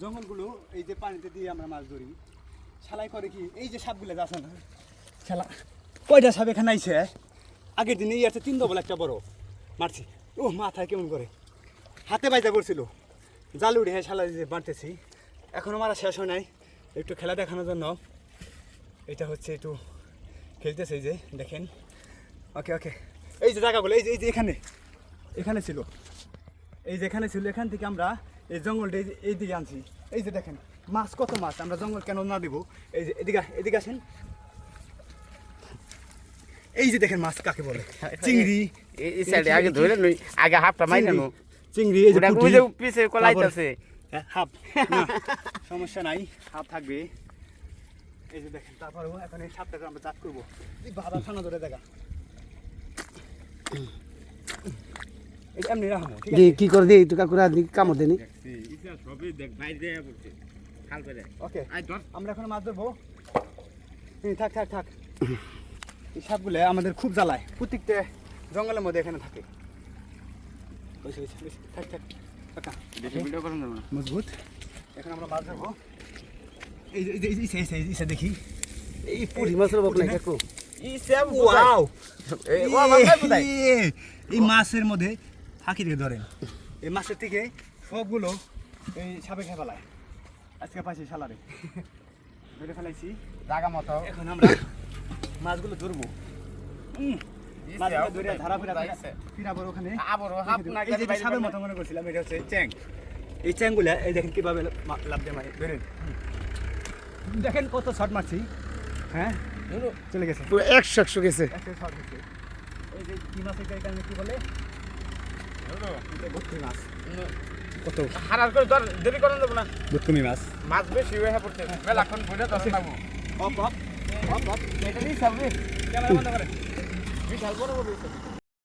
জঙ্গলগুলো এই যে পানিতে দিয়ে আমরা মাছ ধরি শালাই করে কি এই যে সাপগুলো আছে না শালা কয়টা সাপ এখানে আইছে আগের দিনে এই আছে 3 ডবল একটা বড় মারছি ও মাথায় কেমন করে হাতে বাইজা করছিল জাল উড়ে শালা যে মারতেছি এখনো মারা শেষ হয় নাই একটু খেলা দেখানোর জন্য এটা হচ্ছে একটু খেলতেছে এই যে দেখেন ওকে ওকে এই যে জায়গাগুলো এই যে এখানে ছিল এই যে এখানে ছিল এখান থেকে আমরা এই জঙ্গলটা এই দিকে আনছি এই যে দেখেন মাছ কত মাছ আমরা জঙ্গল কেন না দেবো এই যে এদিকে আসেন এই যে দেখেন মাছ কাকে বলে চিংড়ি এই সাইডে আগে ধরে নই আগে হাফটা মাইরা নো চিংড়ি এই যে ওটা পুঁটি, ওই যে পিছে কলাইতাছে হাফ না, সমস্যা নাই হাফ থাকবে এই যে দেখেন তারপরে এখন এই সাপটাকে আমরা চাষ করবো এই বাবা খানা ধরে দেখা এই যে এমনি রাখবো ঠিক আছে কি করে দিই একটু কাকুরা কামড় দেনি সবই দেখ বাইরে দেয়া পড়ছে খাল পেরে ওকে আই ধর আমরা এখন মাছ ধরবো থাক এই সাপগুলো আমাদের খুব জ্বালায় প্রত্যেকটা জঙ্গলের মধ্যে এখানে থাকে থাক কাকা ভিডিও করুন না মজবুত এখন আমরা মাছ ধরবো এই যে এই দেখি এই পুরি মাছের বাপ নাই কাকু ই সেম ওয়াও এই ও বাবা কোথায় এই মাছের মধ্যে ফাঁকি দিয়ে ধরেন এই মাছের থেকে সবগুলো এই সাপে খেয়ে ফেলায় আজকে পাইছি শালারে ধরে ফেলাইছি জায়গা মতো এখন আমরা মাছগুলো ধরবো মাছগুলো ধরে ধারা ফিরাবো ওখানে আবার হাফ না এই যে সাপের মতো মনে করছিলাম এটা হচ্ছে চ্যাং এই চ্যাংগুলা এই দেখেন কিভাবে লাভ দিয়ে মারে ধরেন দেখেন কত শট মারছি হ্যাঁ চলে গেছে পুরো 100 গেছে একটা শট হচ্ছে এই যে কি মাছ এটা এখানে কি বলে এটা ভুট্টি মাছ কত হারার করে ধর দেরি করুন দেব না ভুট্টি মাছ মাছ বেশি হয়ে পড়ছে বেলাক্ষণ বইলে ধরে নাও অপ এটা নিয়ে সামনে ক্যামেরা বন্ধ করে বিশাল বড় বড়